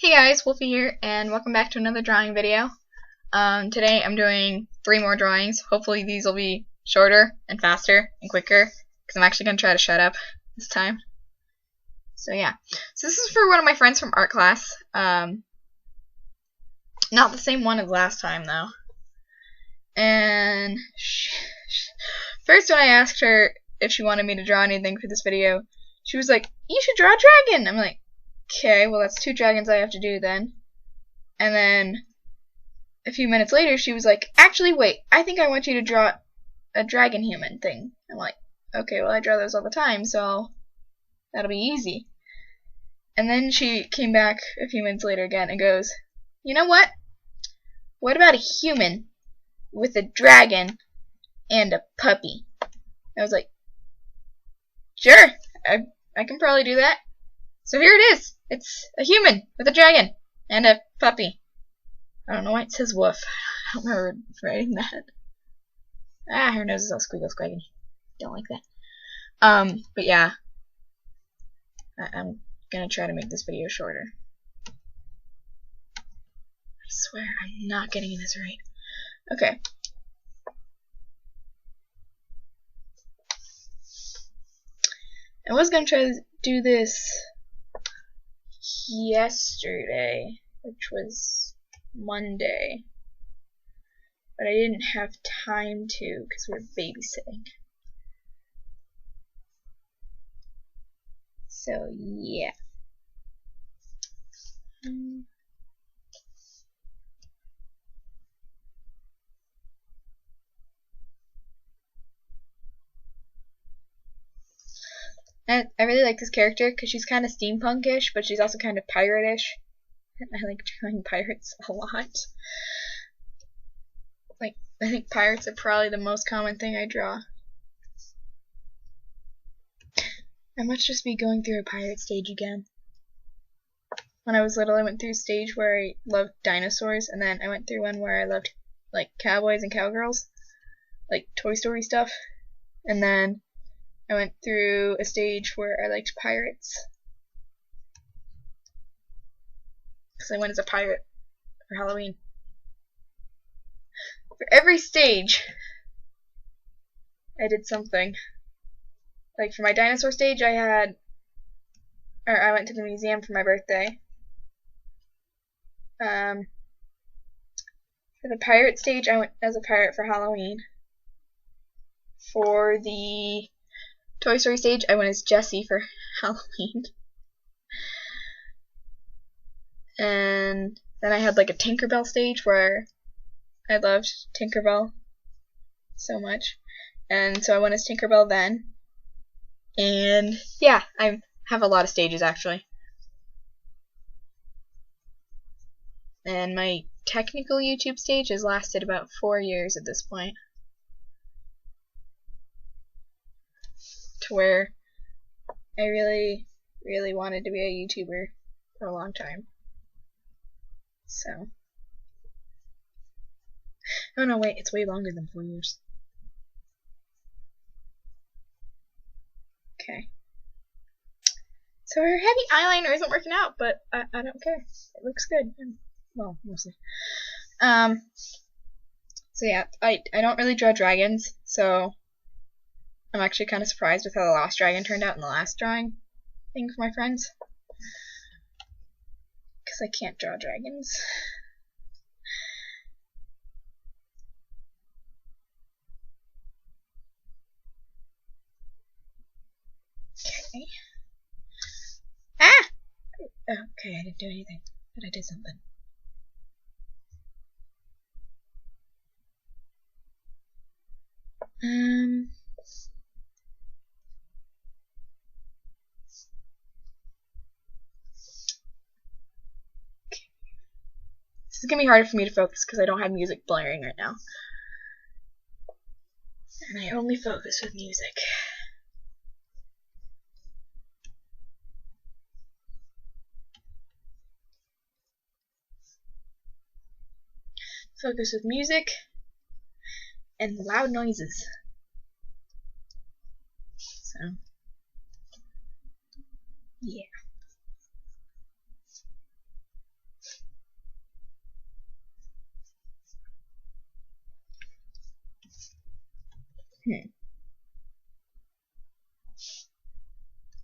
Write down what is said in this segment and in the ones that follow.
Hey guys, Wolfie here, and welcome back to another drawing video. Today I'm doing 3 more drawings. Hopefully these will be shorter and faster and quicker, because I'm actually going to try to shut up this time. So yeah. So this is for one of my friends from art class. Not the same one as last time though. And first when I asked her if she wanted me to draw anything for this video, she was like, "You should draw a dragon." I'm like, okay, well that's 2 dragons I have to do then. And then a few minutes later she was like, actually wait, I think I want you to draw a dragon human thing. I'm like, okay, well I draw those all the time, so that'll be easy. And then she came back a few minutes later again and goes, you know what? What about a human with a dragon and a puppy? I was like, sure, I can probably do that. So here it is. It's a human with a dragon and a puppy. I don't know why it says woof. I don't remember writing that. Her nose is all squeagle squagging. Don't like that. But yeah. I'm gonna try to make this video shorter. I swear I'm not getting this right. Okay. I was gonna try to do this yesterday, which was Monday, but I didn't have time to because we're babysitting. So yeah. I really like this character because she's kind of steampunkish, but she's also kind of pirate-ish. I like drawing pirates a lot. Like, I think pirates are probably the most common thing I draw. I must just be going through a pirate stage again. When I was little, I went through a stage where I loved dinosaurs, and then I went through one where I loved, like, cowboys and cowgirls, like Toy Story stuff, and then I went through a stage where I liked pirates, because I went as a pirate for Halloween. For every stage, I did something. Like for my dinosaur stage, I went to the museum for my birthday. For the pirate stage, I went as a pirate for Halloween. For the Toy Story stage, I went as Jessie for Halloween. And then I had like a Tinkerbell stage where I loved Tinkerbell so much. And so I went as Tinkerbell then. And yeah, I have a lot of stages actually. And my technical YouTube stage has lasted about 4 years at this point. To where I really, really wanted to be a YouTuber for a long time. So. Oh no, wait, it's way longer than 4 years. Okay. So her heavy eyeliner isn't working out, but I don't care. It looks good. Well, mostly. So yeah, I don't really draw dragons, so I'm actually kind of surprised with how the last dragon turned out in the last drawing thing for my friends. Because I can't draw dragons. Okay. Ah! Okay, I didn't do anything, but I did something. This is going to be harder for me to focus because I don't have music blaring right now. And I only focus with music. Focus with music and loud noises. So, yeah.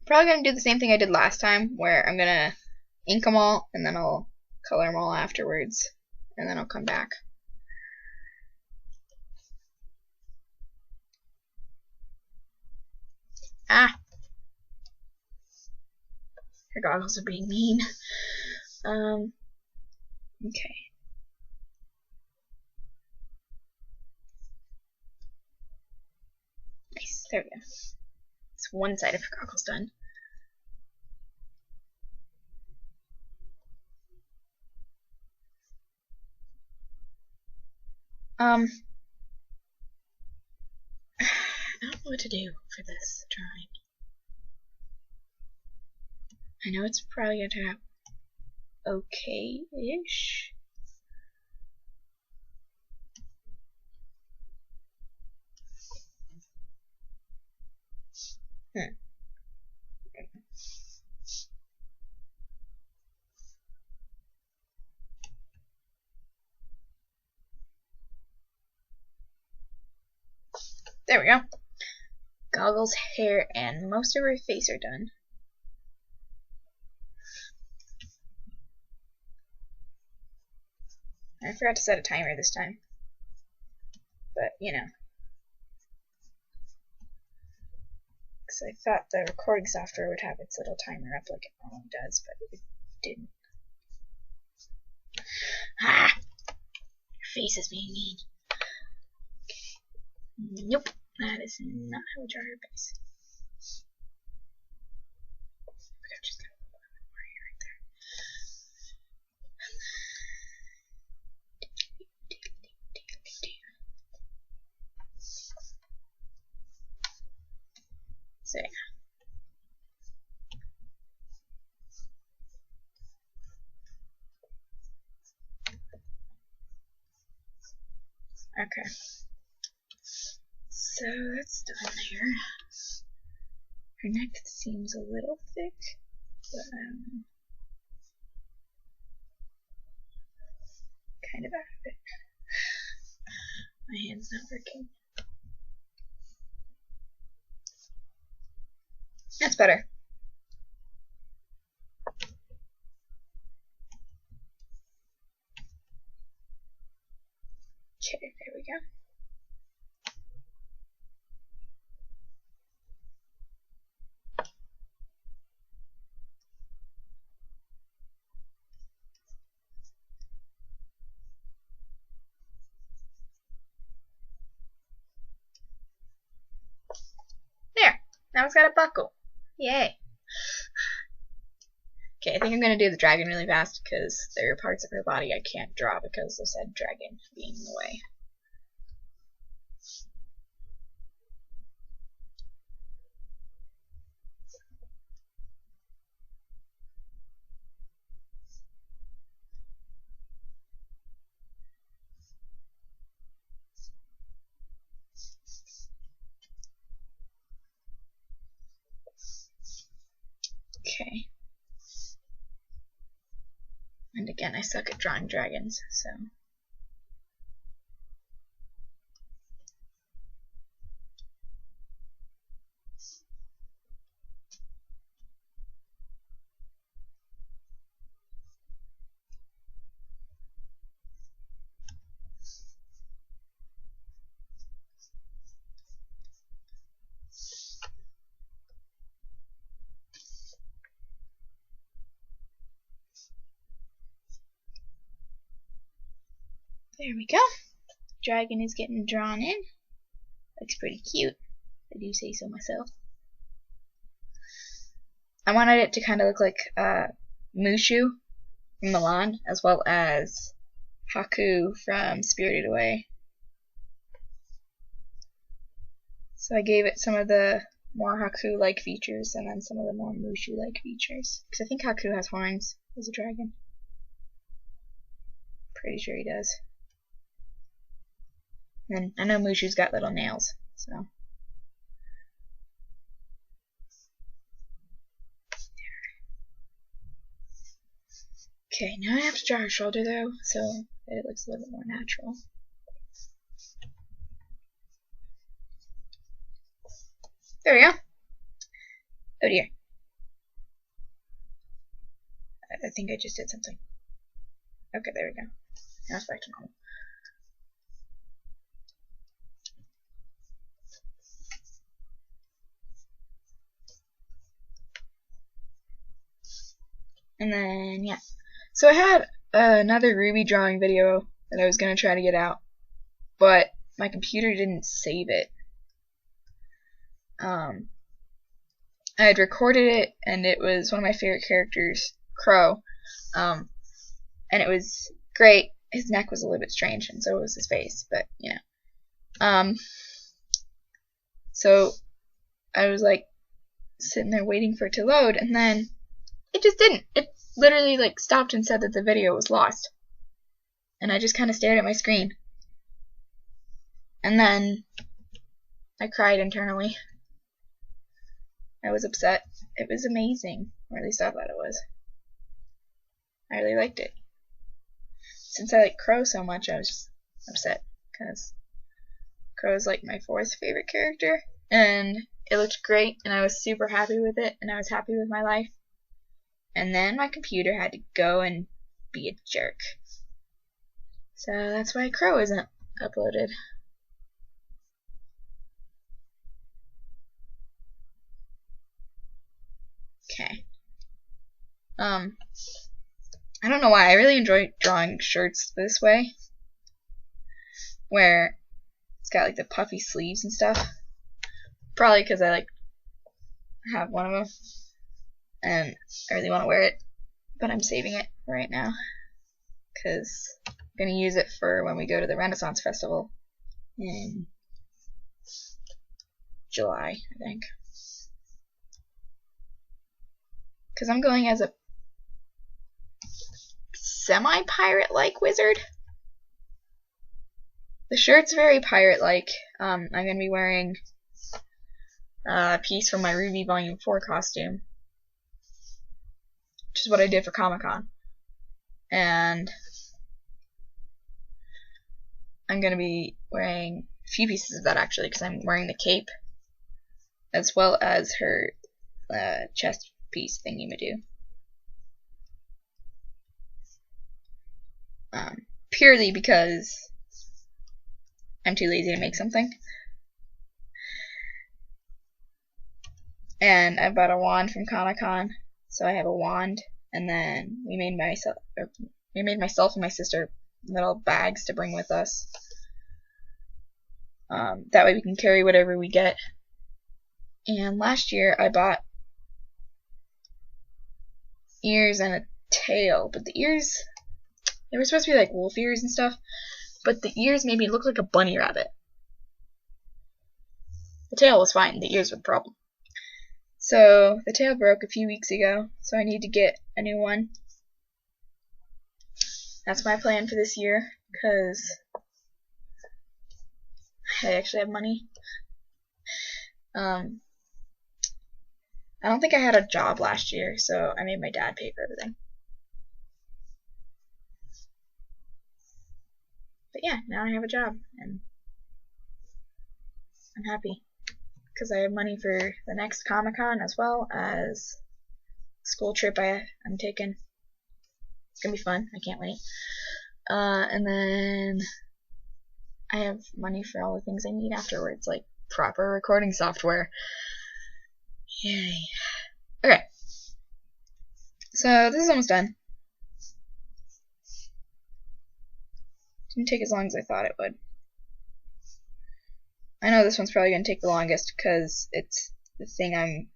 Probably gonna do the same thing I did last time, where I'm gonna ink them all, and then I'll color them all afterwards, and then I'll come back. Ah! Her goggles are being mean. Okay. Nice, there we go. It's one side of her goggles done. I don't know what to do for this drawing. I know it's probably going to turn out okay-ish. There we go. Goggles, hair, and most of her face are done. I forgot to set a timer this time. But, you know. Because I thought the recording software would have its little timer up like it normally does, but it didn't. Ah! Your face is being mean. Okay. Nope. That is not how we draw her face. I've just got a little bit more hair right there. So yeah. Okay. So that's done there. Her neck seems a little thick, but kind of out of it. My hand's not working. That's better. Okay, there we go. There! Now it's got a buckle. Yay! Okay, I think I'm going to do the dragon really fast because there are parts of her body I can't draw because of said dragon being in the way. Okay. And again, I suck at drawing dragons, so. There we go. Dragon is getting drawn in. Looks pretty cute. I do say so myself. I wanted it to kind of look like Mushu from Milan, as well as Haku from Spirited Away. So I gave it some of the more Haku-like features and then some of the more Mushu-like features. Because I think Haku has horns as a dragon. Pretty sure he does. And I know Mushu's got little nails, so. Okay, now I have to draw her shoulder though, so that it looks a little bit more natural. There we go. Oh dear. I think I just did something. Okay, there we go. Now it's back to normal. And then, yeah. So I had another Ruby drawing video that I was going to try to get out, but my computer didn't save it. I had recorded it, and it was one of my favorite characters, Crow, and it was great. His neck was a little bit strange, and so was his face, but, you know. So I was, like, sitting there waiting for it to load, and then it just didn't. It literally, like, stopped and said that the video was lost. And I just kind of stared at my screen. And then I cried internally. I was upset. It was amazing. Or at least I thought it was. I really liked it. Since I like Crow so much, I was upset. Because Crow is like my 4th favorite character. And it looked great. And I was super happy with it. And I was happy with my life. And then my computer had to go and be a jerk. So that's why Crow isn't uploaded. Okay. I don't know why. I really enjoy drawing shirts this way. Where it's got like the puffy sleeves and stuff. Probably because I like have one of them. And I really want to wear it. But I'm saving it right now. Because I'm going to use it for when we go to the Renaissance Festival in July, I think. Because I'm going as a semi-pirate-like wizard. The shirt's very pirate-like. I'm going to be wearing a piece from my Ruby Volume 4 costume. Which is what I did for Comic-Con. And I'm going to be wearing a few pieces of that actually, because I'm wearing the cape as well as her chest piece thingy-ma-do. Purely because I'm too lazy to make something. And I bought a wand from Comic-Con, so I have a wand, and then we made myself and my sister little bags to bring with us. That way we can carry whatever we get. And last year I bought ears and a tail, but the ears, they were supposed to be like wolf ears and stuff, but the ears made me look like a bunny rabbit. The tail was fine, the ears were the problem. So the tail broke a few weeks ago, so I need to get a new one. That's my plan for this year, because I actually have money. I don't think I had a job last year, so I made my dad pay for everything. But yeah, now I have a job, and I'm happy. Because I have money for the next Comic-Con as well as school trip I'm taking. It's gonna be fun. I can't wait. And then I have money for all the things I need afterwards, like proper recording software. Yay. Okay. So this is almost done. Didn't take as long as I thought it would. I know this one's probably going to take the longest because it's the thing I'm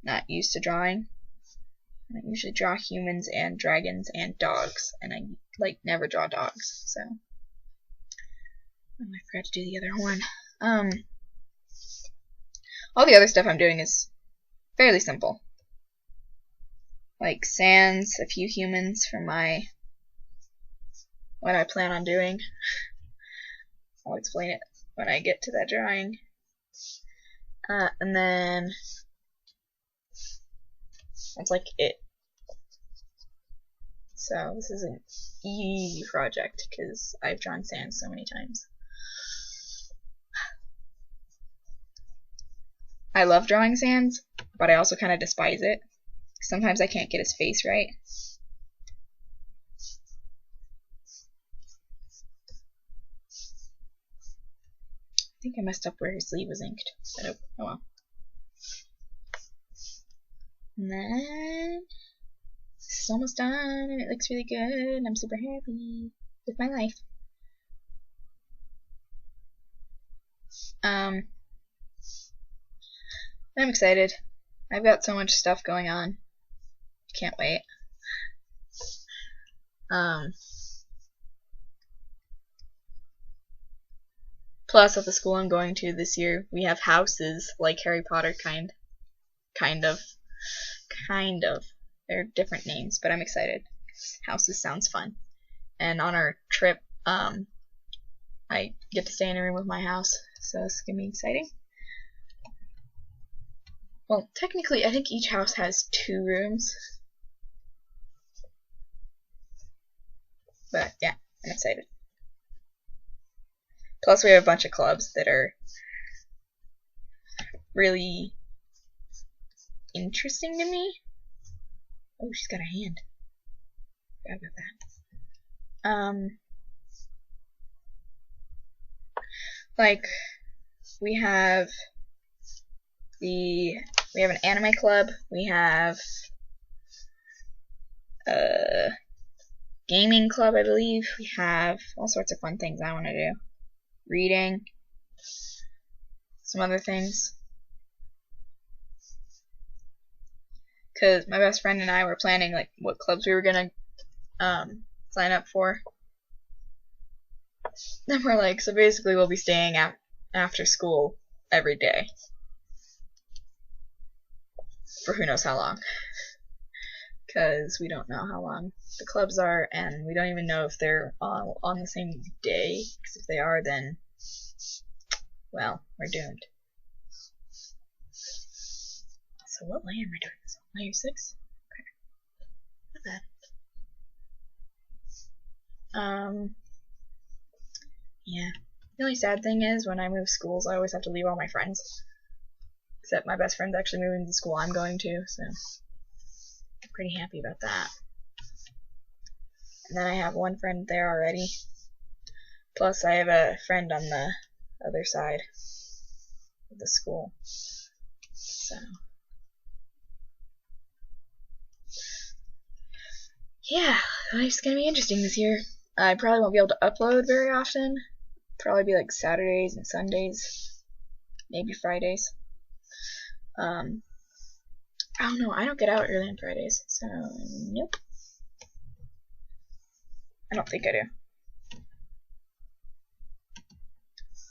not used to drawing. I usually draw humans and dragons and dogs, and I like never draw dogs, so I forgot to do the other one. All the other stuff I'm doing is fairly simple. Like Sans, a few humans for what I plan on doing. I'll explain it when I get to that drawing. And then that's like it. So this is an easy project because I've drawn Sans so many times. I love drawing Sans, but I also kind of despise it. Sometimes I can't get his face right. I think I messed up where his sleeve was inked. But oh well. And then this is almost done, and it looks really good, and I'm super happy with my life. I'm excited. I've got so much stuff going on. Can't wait. Plus, at the school I'm going to this year, we have houses like Harry Potter, kind of. They're different names, but I'm excited. Houses sounds fun. And on our trip, I get to stay in a room with my house, so it's gonna be exciting. Well, technically, I think each house has 2 rooms. But yeah, I'm excited. Plus, we have a bunch of clubs that are really interesting to me. Oh, she's got a hand. Forgot about that. Like, we have an anime club. We have a gaming club, I believe. We have all sorts of fun things I want to do. Reading. Some other things. Because my best friend and I were planning like what clubs we were gonna sign up for. Then we're like, so basically we'll be staying after school every day for who knows how long. Because we don't know how long the clubs are, and we don't even know if they're all on the same day. Because if they are, then, well, we're doomed. So what layer am I doing this on? Layer 6? Okay. Not bad. Yeah. The only sad thing is, when I move schools, I always have to leave all my friends. Except my best friend's actually moving to the school I'm going to, so I'm pretty happy about that. And then I have one friend there already. Plus, I have a friend on the other side of the school. So, yeah, life's gonna be interesting this year. I probably won't be able to upload very often. Probably be like Saturdays and Sundays, maybe Fridays. I don't know. I don't get out early on Fridays, so nope. I don't think I do.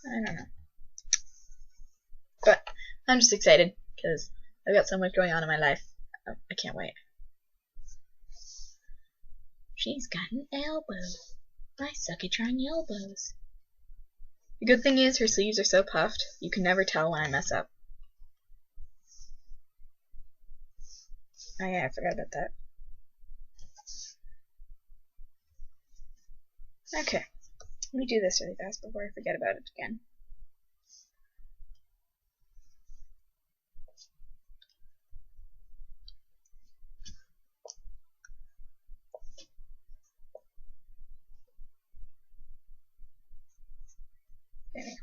I don't know. But I'm just excited because I've got so much going on in my life. I can't wait. She's got an elbow. I suck at drawing elbows. The good thing is her sleeves are so puffed, you can never tell when I mess up. Oh yeah, I forgot about that. Okay, let me do this really fast before I forget about it again. There we go.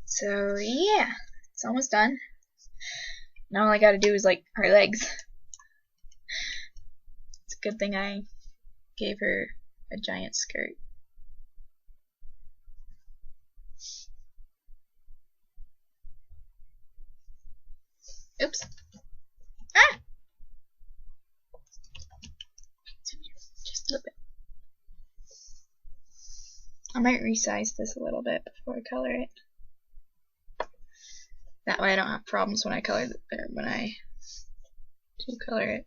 So yeah, it's almost done. Now all I gotta do is like her legs. It's a good thing I gave her a giant skirt. Oops. Ah! Just a little bit. I might resize this a little bit before I color it. That way I don't have problems when I color it, or when I do color it.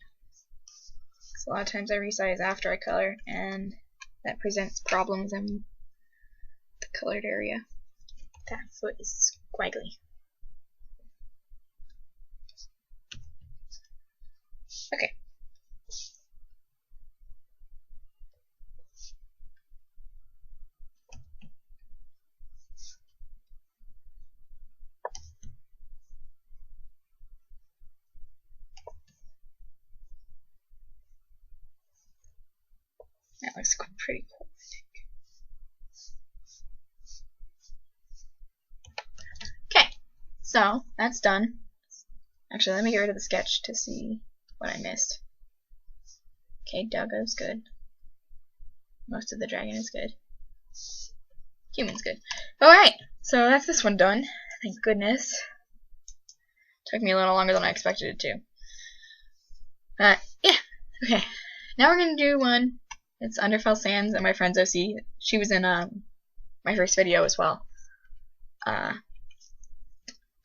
Because a lot of times I resize after I color, and that presents problems in the colored area. That foot is squiggly. Okay. That looks pretty cool, I think. Okay, so that's done. Actually, let me get rid of the sketch to see what I missed. Okay, Doggo's good. Most of the dragon is good. Human's good. Alright, so that's this one done. Thank goodness. Took me a little longer than I expected it to. Yeah. Okay. Now we're gonna do one. It's Underfell Sands and my friend's OC. She was in my first video as well. For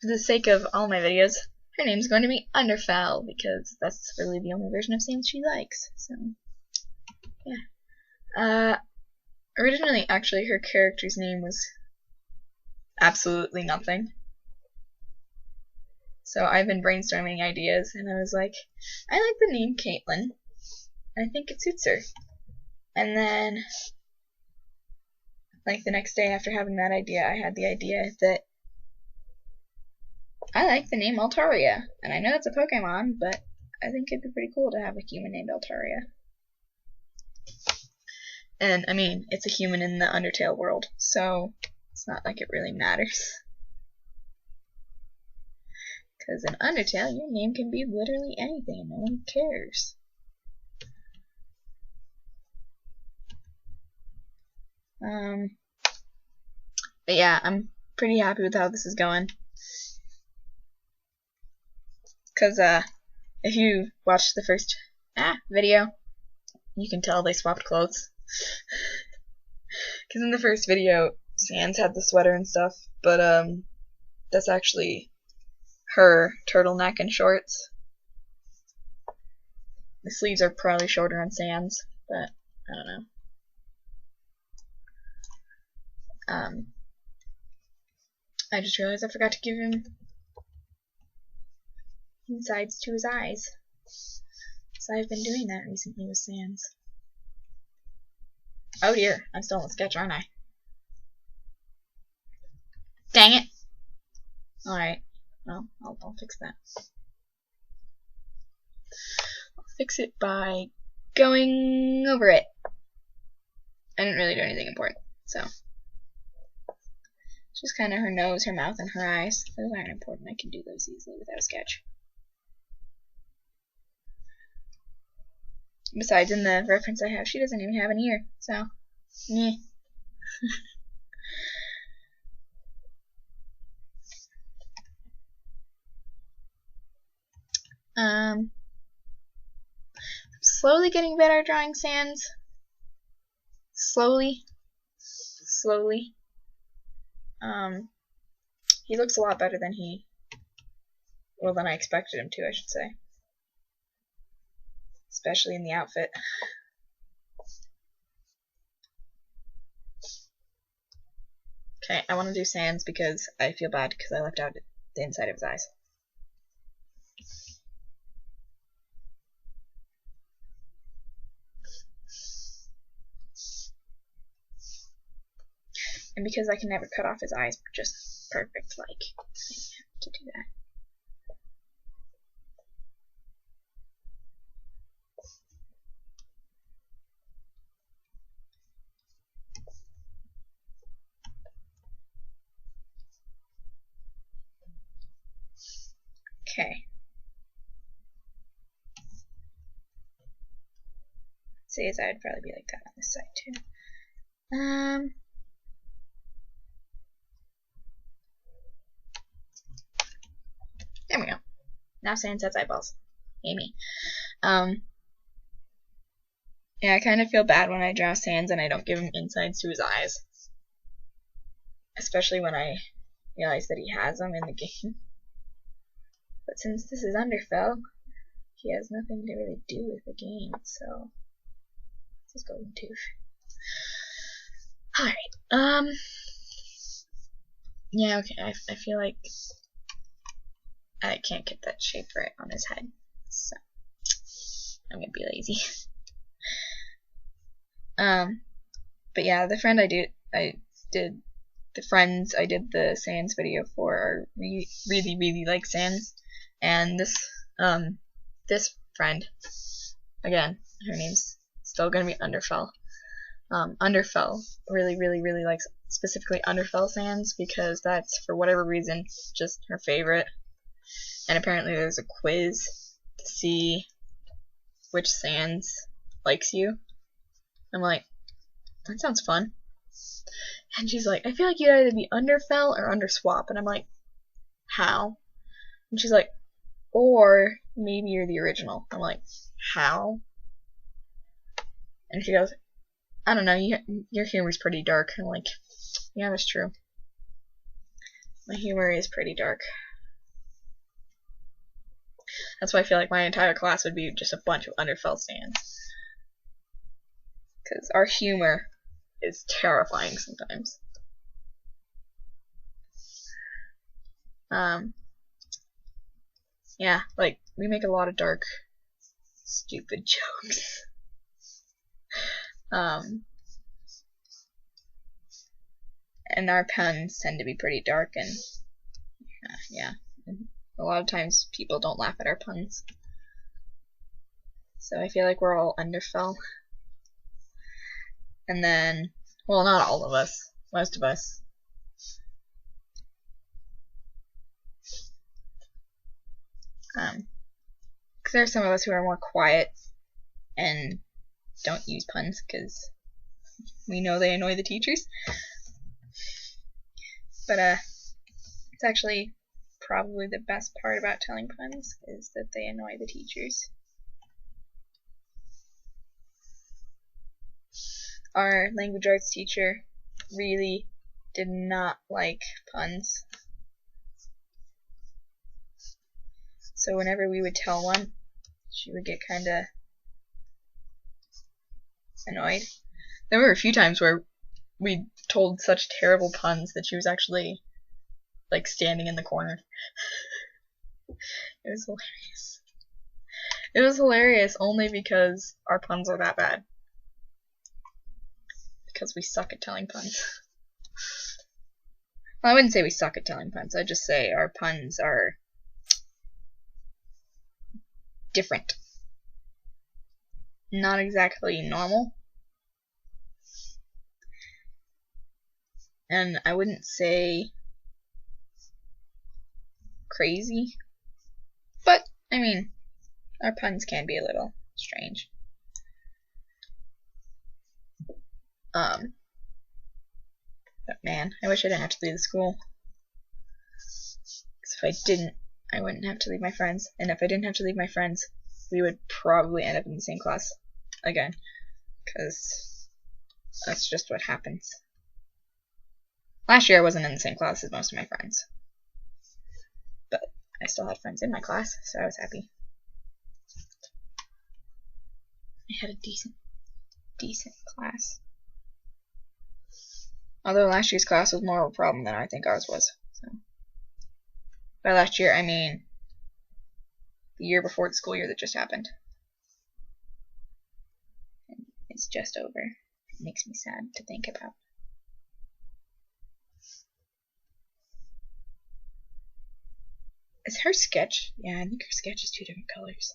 the sake of all my videos, her name's going to be Underfell because that's really the only version of Sands she likes. So yeah. Originally, actually, her character's name was absolutely nothing. So I've been brainstorming ideas, and I was like, I like the name Caitlin. I think it suits her. And then, like the next day after having that idea, I had the idea that I like the name Altaria. And I know it's a Pokemon, but I think it'd be pretty cool to have a human named Altaria. And, I mean, it's a human in the Undertale world, so it's not like it really matters. Because in Undertale, your name can be literally anything, and no one cares. But yeah, I'm pretty happy with how this is going. Because, if you watched the first video, you can tell they swapped clothes. Because in the first video, Sans had the sweater and stuff, but, that's actually her turtleneck and shorts. The sleeves are probably shorter on Sans, but I don't know. I just realized I forgot to give him insides to his eyes. So I've been doing that recently with Sans. Oh dear, I'm still in the sketch, aren't I? Dang it! Alright, well, I'll fix that. I'll fix it by going over it. I didn't really do anything important, so. It's just kind of her nose, her mouth, and her eyes. Those aren't important. I can do those easily without a sketch. Besides, in the reference I have, she doesn't even have an ear, so, meh. I'm slowly getting better at drawing Sans. Slowly. He looks a lot better than than I expected him to, I should say. Especially in the outfit. Okay, I want to do Sans because I feel bad because I left out the inside of his eyes. And because I can never cut off his eyes just perfect, like, I have to do that. Okay. See, his eye would probably be like that on this side too. There we go. Now Sans has eyeballs. Amy. Yeah, I kind of feel bad when I draw Sans and I don't give him insides to his eyes. Especially when I realize that he has them in the game. But since this is Underfell, he has nothing to really do with the game, so this is Golden Tooth. Alright, yeah, okay, I feel like I can't get that shape right on his head, so I'm gonna be lazy. But yeah, the friend I did the Sans video for are really like Sans, and this friend, again, her name's still gonna be Underfell. Underfell really likes specifically Underfell Sans because that's, for whatever reason, just her favorite. And apparently there's a quiz to see which Sans likes you. I'm like, that sounds fun. And she's like, I feel like you'd either be Underfell or Underswap. And I'm like, how? And she's like, or maybe you're the original. I'm like, how? And she goes, I don't know, your humor's pretty dark. I'm like, yeah, that's true. My humor is pretty dark. That's why I feel like my entire class would be just a bunch of Underfell Sans. Because our humor is terrifying sometimes. Yeah, like, we make a lot of dark, stupid jokes. And our puns tend to be pretty dark, and yeah, a lot of times people don't laugh at our puns. So I feel like we're all Underfell. And then, well, not all of us, most of us. Because there are some of us who are more quiet and don't use puns because we know they annoy the teachers. But it's actually probably the best part about telling puns is that they annoy the teachers. Our language arts teacher really did not like puns. So whenever we would tell one, she would get kinda annoyed. There were a few times where we told such terrible puns that she was actually like standing in the corner. It was hilarious. It was hilarious only because our puns are that bad. Because we suck at telling puns. Well, I wouldn't say we suck at telling puns. I'd just say our puns are different. Not exactly normal. And I wouldn't say crazy. But, I mean, our puns can be a little strange. But man, I wish I didn't have to leave the school. Because if I didn't, I wouldn't have to leave my friends. And if I didn't have to leave my friends, we would probably end up in the same class again. Because that's just what happens. Last year I wasn't in the same class as most of my friends. But I still had friends in my class, so I was happy. I had a decent class. Although last year's class was more of a problem than I think ours was. So. By last year, I mean the year before the school year that just happened. And it's just over. It makes me sad to think about. Is her sketch? Yeah, I think her sketch is 2 different colors.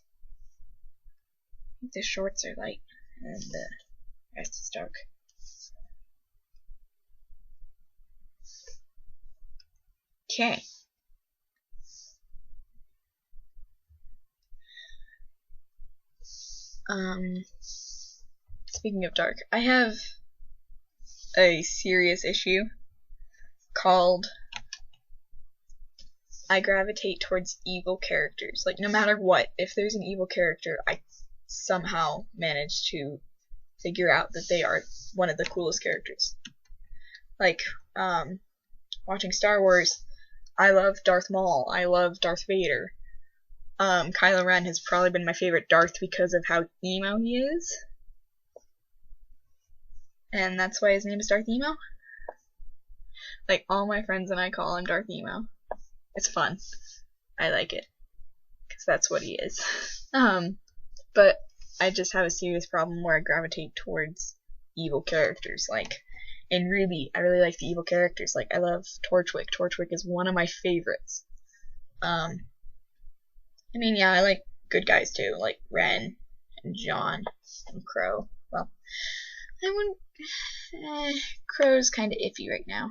I think the shorts are light and the rest is dark. Okay. Speaking of dark, I have a serious issue called I gravitate towards evil characters. Like, no matter what, if there's an evil character, I somehow manage to figure out that they are one of the coolest characters. Like, watching Star Wars, I love Darth Maul. I love Darth Vader. Kylo Ren has probably been my favorite Darth because of how emo he is. And that's why his name is Darth Emo. Like, all my friends and I call him Darth Emo. It's fun. I like it. Because that's what he is. But I just have a serious problem where I gravitate towards evil characters. Like, and I really like the evil characters. Like, I love Torchwick. Torchwick is one of my favorites. I mean, yeah, I like good guys too, like Ren and Jon and Crow. Well, I wouldn't. Crow's kind of iffy right now.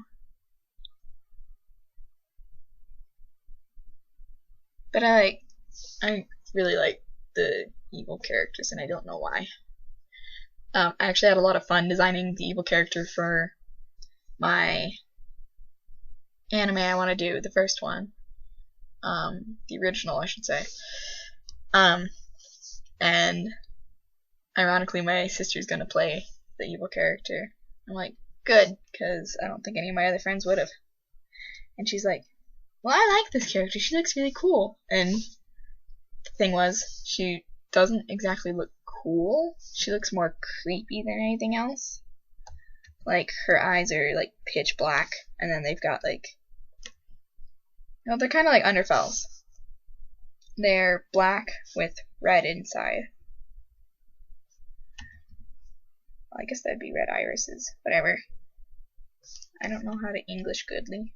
But I really like the evil characters, and I don't know why. I actually had a lot of fun designing the evil character for my anime I want to do, the first one. The original, I should say. And ironically, my sister's gonna play the evil character. I'm like, good, because I don't think any of my other friends would have. And she's like, well, I like this character. She looks really cool. And the thing was, she doesn't exactly look cool. She looks more creepy than anything else. Like, her eyes are, like, pitch black, and then they've got, like, no, they're kind of like Underfells. They're black with red inside. Well, I guess that'd be red irises. Whatever. I don't know how to English goodly.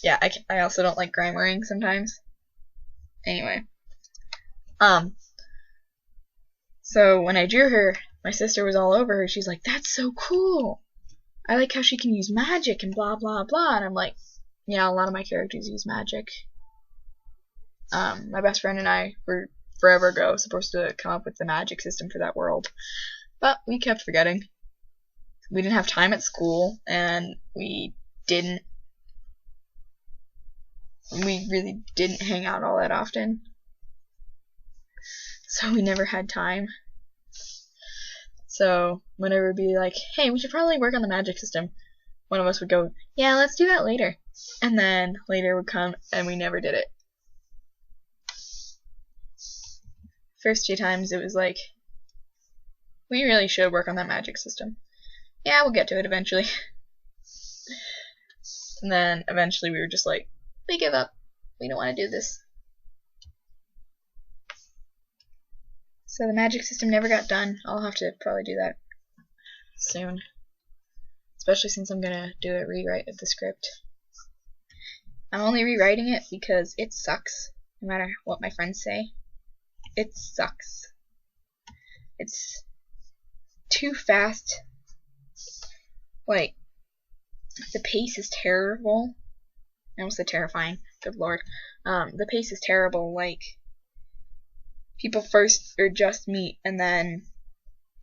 Yeah, I also don't like Grimeering sometimes. Anyway. So when I drew her, my sister was all over her. She's like, that's so cool. I like how she can use magic and blah blah blah. And I'm like, yeah, a lot of my characters use magic. My best friend and I were forever ago supposed to come up with the magic system for that world. But we kept forgetting. We didn't have time at school, and we really didn't hang out all that often. So we never had time. So whenever it'd be like, hey, we should probably work on the magic system, one of us would go, yeah, let's do that later. And then later would come, and we never did it. First few times it was like, we really should work on that magic system. Yeah, we'll get to it eventually. And then eventually we were just like, we give up. We don't want to do this. So the magic system never got done. I'll have to probably do that soon. Especially since I'm gonna do a rewrite of the script. I'm only rewriting it because it sucks, no matter what my friends say. It sucks. It's too fast. Like, the pace is terrible. I almost said terrifying. Good lord. The pace is terrible. Like, people first or just meet, and then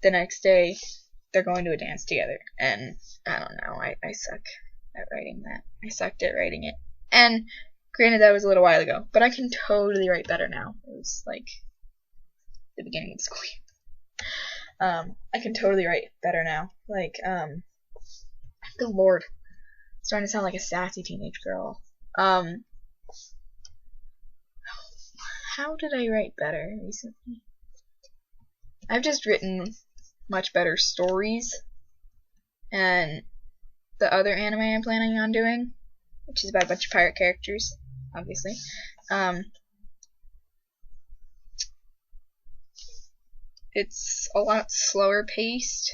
the next day they're going to a dance together. And I don't know. I suck at writing that. I sucked at writing it. And granted, that was a little while ago, but I can totally write better now. It was like the beginning of school. I can totally write better now. Like, good lord. I'm starting to sound like a sassy teenage girl. How did I write better recently? I've just written much better stories. And the other anime I'm planning on doing, which is about a bunch of pirate characters, obviously, it's a lot slower paced.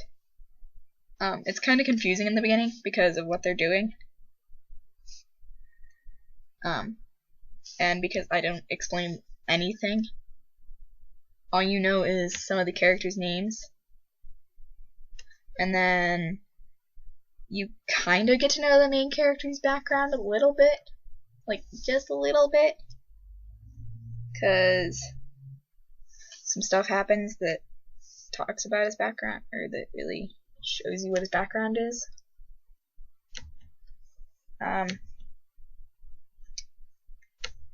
It's kind of confusing in the beginning because of what they're doing. And because I don't explain anything. All you know is some of the characters' names. And then you kind of get to know the main character's background a little bit. Like, just a little bit. Because some stuff happens that talks about his background, or that really shows you what his background is.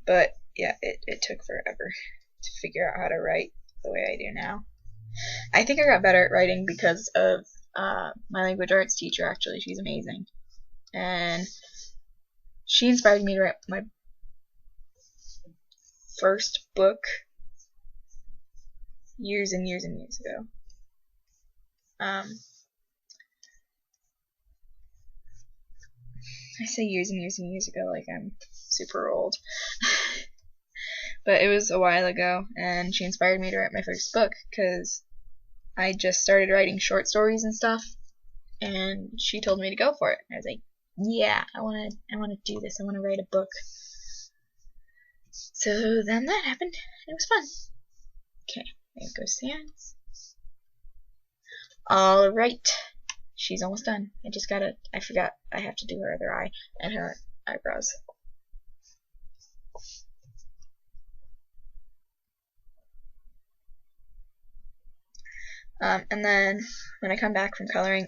But yeah, it took forever to figure out how to write the way I do now. I think I got better at writing because of my language arts teacher, actually. She's amazing. And she inspired me to write my first book years and years and years ago. I say years and years and years ago like I'm super old. But it was a while ago, and she inspired me to write my first book because I just started writing short stories and stuff, and she told me to go for it. I was like, yeah, I want to do this. I want to write a book. So then that happened. It was fun. Okay, There goes Sans. Alright. She's almost done. I forgot I have to do her other eye and her eyebrows. And then when I come back from coloring,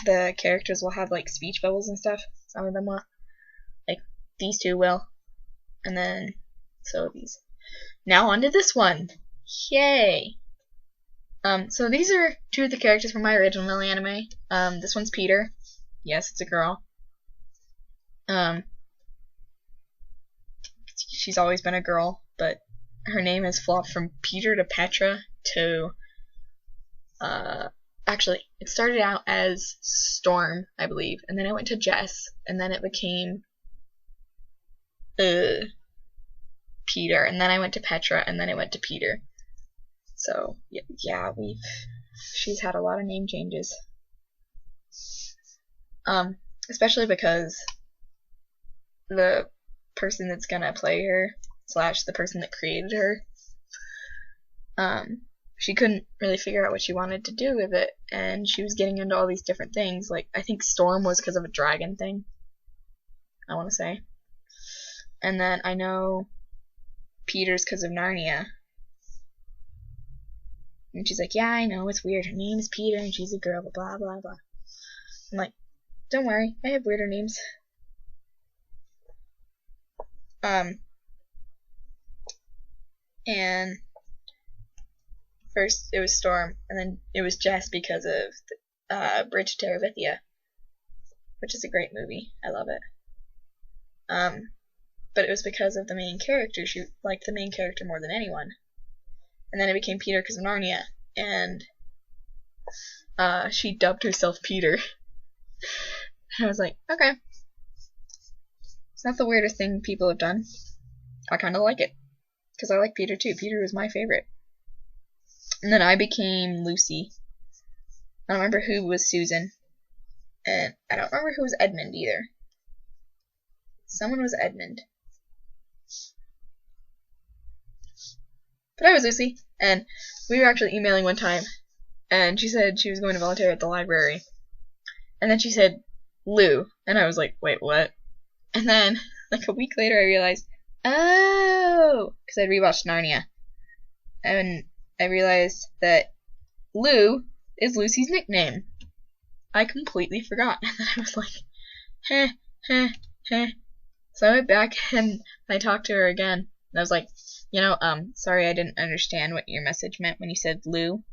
the characters will have like speech bubbles and stuff. Some of them will. Like these two will. And then so these. Now on to this one. Yay! So these are two of the characters from my original anime. This one's Peter. Yes, it's a girl. She's always been a girl, but her name has flopped from Peter to Petra to actually, it started out as Storm, I believe, and then it went to Jess, and then it became Peter, and then I went to Petra, and then it went to Peter. So yeah, she's had a lot of name changes. Especially because the person that's gonna play her / the person that created her, she couldn't really figure out what she wanted to do with it, and she was getting into all these different things. Like, I think Storm was because of a dragon thing, I want to say. And then I know Peter's because of Narnia. And she's like, yeah, I know, it's weird. Her name is Peter, and she's a girl, blah, blah, blah. I'm like, don't worry, I have weirder names. And first it was Storm, and then it was Jess because of Bridge to Terabithia, which is a great movie. I love it. But it was because of the main character. She liked the main character more than anyone. And then it became Peter because of Narnia, and she dubbed herself Peter. And I was like, okay. It's not the weirdest thing people have done. I kind of like it. Because I like Peter too. Peter was my favorite. And then I became Lucy. I don't remember who was Susan. And I don't remember who was Edmund either. Someone was Edmund. But I was Lucy. And we were actually emailing one time. And she said she was going to volunteer at the library. And then she said, Lou. And I was like, wait, what? And then, like a week later, I realized, oh, because I'd rewatched Narnia. And I realized that Lou is Lucy's nickname. I completely forgot. And then I was like, heh, heh, heh. So I went back and I talked to her again. And I was like, sorry, I didn't understand what your message meant when you said Lou.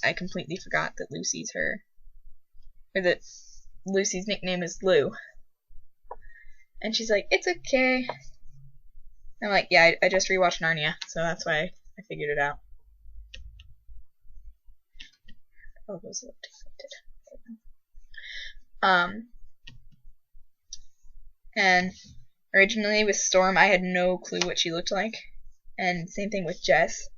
I completely forgot that Lucy's her, or that Lucy's nickname is Lou. And she's like, it's okay. I'm like, yeah, I just rewatched Narnia, so that's why I figured it out. Oh, those look different. And originally with Storm, I had no clue what she looked like. And same thing with Jess.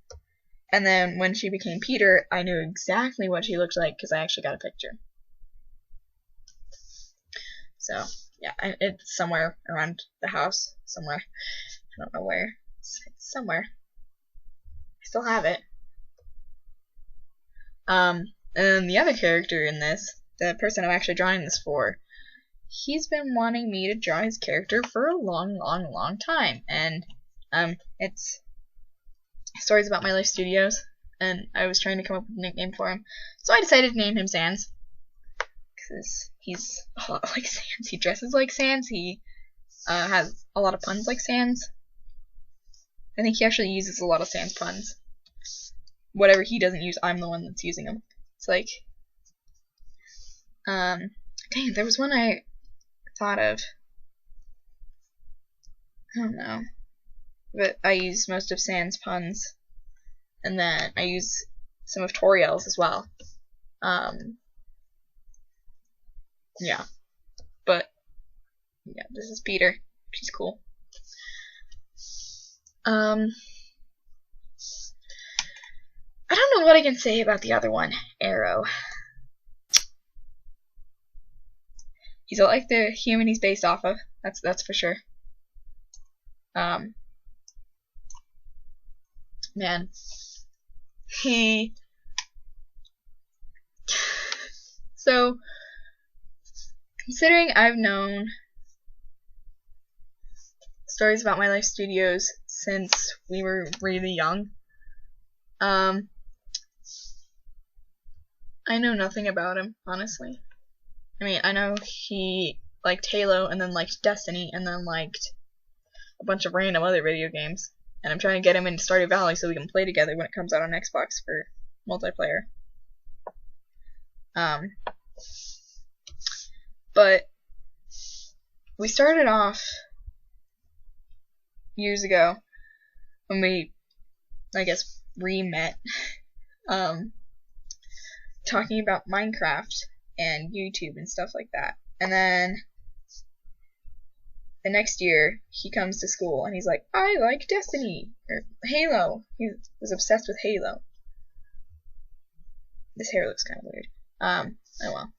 And then when she became Peter, I knew exactly what she looked like because I actually got a picture. So, yeah, it's somewhere around the house. Somewhere. I don't know where. It's somewhere. I still have it. And then the other character in this, the person I'm actually drawing this for, he's been wanting me to draw his character for a long, long, long time. And it's stories about My Life Studios, and I was trying to come up with a nickname for him. So I decided to name him Sans. Because he's a lot like Sans. He dresses like Sans. He has a lot of puns like Sans. I think he actually uses a lot of Sans puns. Whatever he doesn't use, I'm the one that's using them. It's like, dang, there was one I thought of. I don't know. But I use most of Sans puns. And then I use some of Toriel's as well. Yeah. But, yeah, this is Peter. She's cool. I don't know what I can say about the other one, Arrow. He's like the human he's based off of. That's for sure. Man. So, considering I've known stories about My Life Studios since we were really young, I know nothing about him, honestly. I mean, I know he liked Halo, and then liked Destiny, and then liked a bunch of random other video games. And I'm trying to get him into Stardew Valley so we can play together when it comes out on Xbox for multiplayer. But we started off years ago when we, I guess, re-met, talking about Minecraft and YouTube and stuff like that. And then the next year, he comes to school and he's like, I like Destiny, or Halo. He was obsessed with Halo. This hair looks kind of weird. Oh well.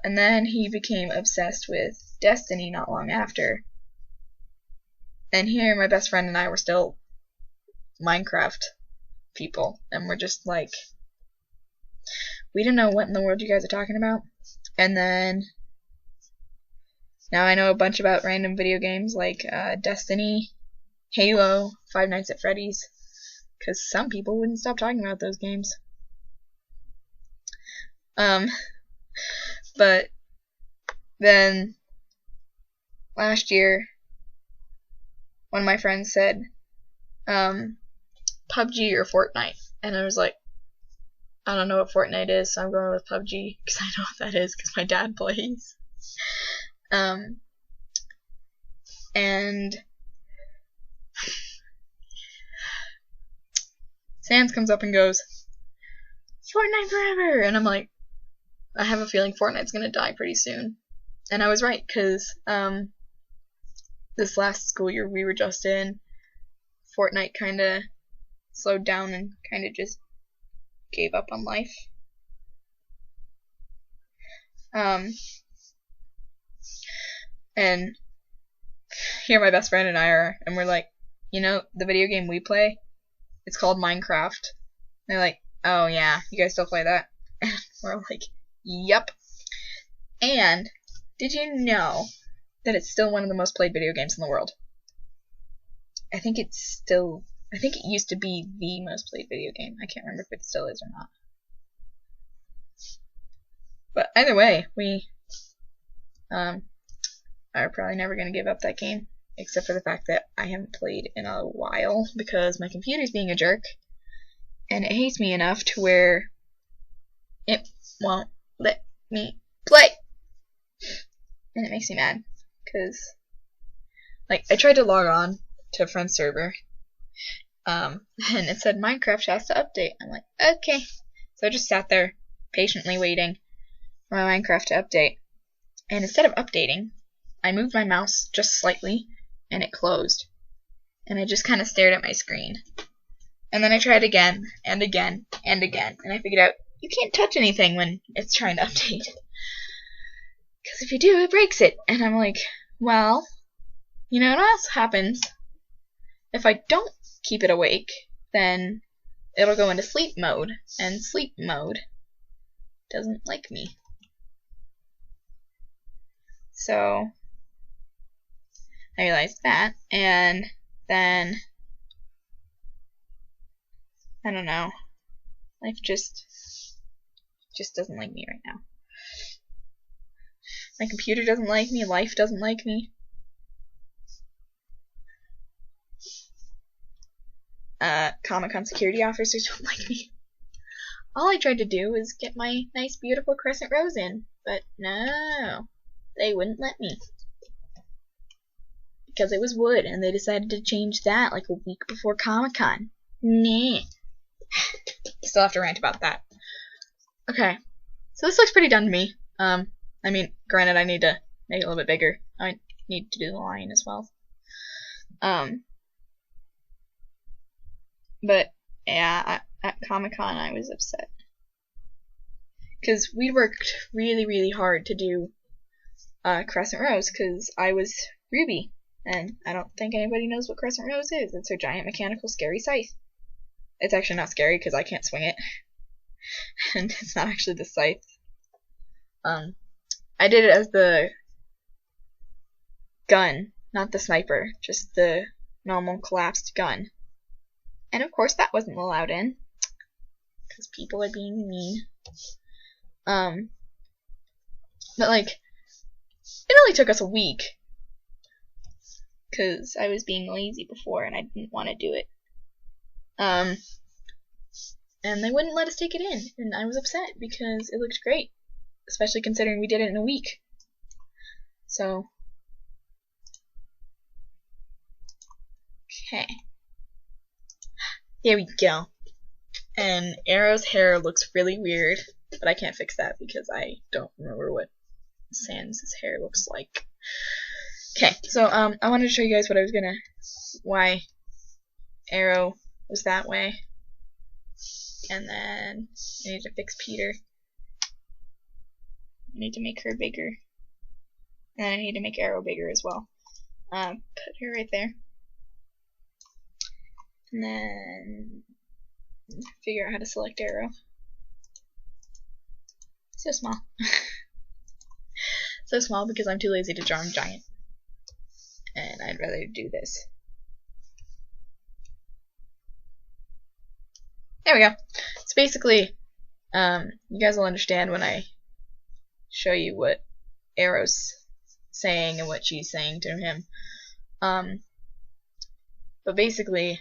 And then he became obsessed with Destiny not long after. And here, my best friend and I were still Minecraft people, and we're just like, we don't know what in the world you guys are talking about. And then now I know a bunch about random video games like Destiny, Halo, Five Nights at Freddy's, because some people wouldn't stop talking about those games. But then last year, one of my friends said, PUBG or Fortnite, and I was like, I don't know what Fortnite is, so I'm going with PUBG, because I know what that is, because my dad plays. And Sans comes up and goes, Fortnite forever! And I'm like, I have a feeling Fortnite's gonna die pretty soon. And I was right, because this last school year we were just in, Fortnite kinda slowed down and kinda just gave up on life. And here my best friend and I are, and we're like, you know, the video game we play, it's called Minecraft. And they're like, oh yeah, you guys still play that? And we're like, yep. And did you know that it's still one of the most played video games in the world? I think it used to be the most played video game. I can't remember if it still is or not. But either way, we are probably never going to give up that game, except for the fact that I haven't played in a while because my computer's being a jerk, and it hates me enough to where it won't let me play. And it makes me mad, because, like, I tried to log on to a friend's server, and it said Minecraft has to update. I'm like, okay. So I just sat there, patiently waiting for my Minecraft to update. And instead of updating, I moved my mouse just slightly, and it closed. And I just kind of stared at my screen. And then I tried again, and again, and again. And I figured out, you can't touch anything when it's trying to update. Because if you do, it breaks it. And I'm like, well, you know what else happens? If I don't keep it awake, then it'll go into sleep mode. And sleep mode doesn't like me. So I realized that, and then I don't know. Life just doesn't like me right now. My computer doesn't like me, life doesn't like me. Comic-Con security officers don't like me. All I tried to do was get my nice, beautiful crescent rose in, but no, they wouldn't let me. Because it was wood, and they decided to change that like a week before Comic-Con. Nah. Still have to rant about that. Okay, so this looks pretty done to me. I mean, granted, I need to make it a little bit bigger. I need to do the line as well. But yeah, at Comic-Con I was upset. Because we worked really, really hard to do Crescent Rose, because I was Ruby. And I don't think anybody knows what Crescent Rose is. It's her giant mechanical scary scythe. It's actually not scary because I can't swing it. And it's not actually the scythe. I did it as the gun, not the sniper, just the normal collapsed gun. And of course that wasn't allowed in, because people are being mean. But like, it only took us a week, because I was being lazy before and I didn't want to do it. And they wouldn't let us take it in, and I was upset because it looked great, especially considering we did it in a week. So, okay. There we go. And Arrow's hair looks really weird, but I can't fix that because I don't remember what Sans' hair looks like. Okay, so I wanted to show you guys why Arrow was that way. And then I need to fix Peter. I need to make her bigger. And I need to make Arrow bigger as well. Put her right there. And then figure out how to select Arrow. So small. So small because I'm too lazy to draw him giant. And I'd rather do this. There we go. So basically, you guys will understand when I show you what Arrow's saying and what she's saying to him. But basically,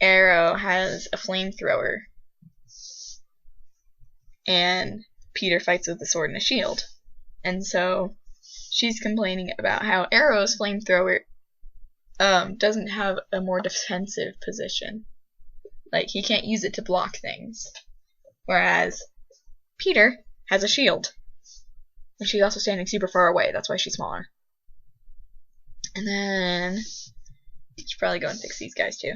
Arrow has a flamethrower, and Peter fights with a sword and a shield. And so she's complaining about how Arrow's flamethrower doesn't have a more defensive position. Like, he can't use it to block things. Whereas Peter has a shield. And she's also standing super far away, that's why she's smaller. And then I should probably go and fix these guys too.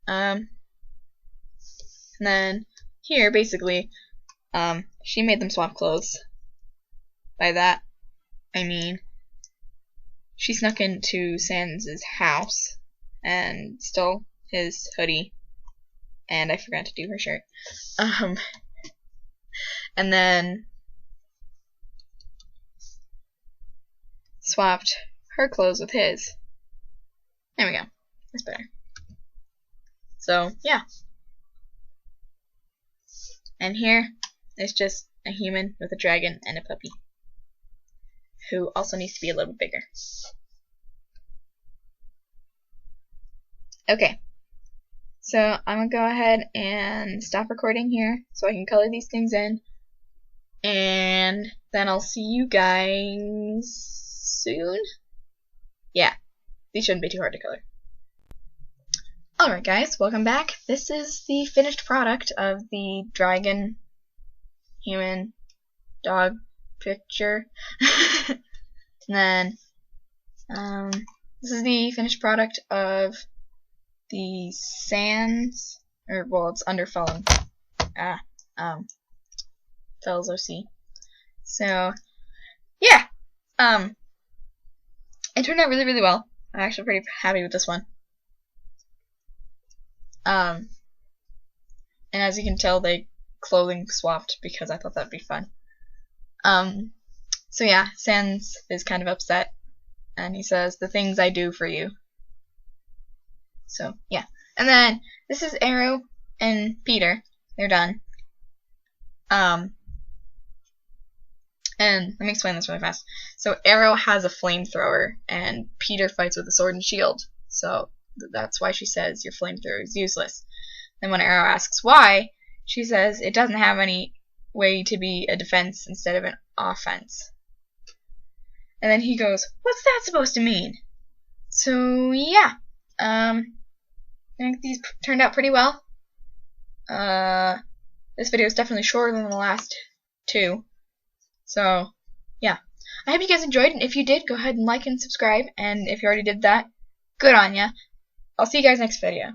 And then here, basically, she made them swap clothes. By that, I mean she snuck into Sans' house and stole his hoodie, and I forgot to do her shirt. And then swapped her clothes with his. There we go. That's better. So, yeah. And here is just a human with a dragon and a puppy, who also needs to be a little bigger. Okay, so I'm going to go ahead and stop recording here so I can color these things in, and then I'll see you guys soon. Yeah, these shouldn't be too hard to color. Alright guys, welcome back. This is the finished product of the dragon, human, dog picture. And then, this is the finished product of the Sans, or well, it's under Fells OC. So, yeah, it turned out really, really well. I'm actually pretty happy with this one. And as you can tell, they clothing swapped because I thought that'd be fun. So yeah, Sans is kind of upset, and he says, "The things I do for you." So, yeah. And then, this is Arrow and Peter. They're done. And let me explain this really fast. So, Arrow has a flamethrower, and Peter fights with a sword and shield. So, that's why she says, "Your flamethrower is useless." And when Arrow asks why, she says, "It doesn't have any way to be a defense instead of an offense." And then he goes, "What's that supposed to mean?" So, yeah. I think these turned out pretty well. This video is definitely shorter than the last two. So, yeah. I hope you guys enjoyed, and if you did, go ahead and like and subscribe, and if you already did that, good on ya. I'll see you guys next video.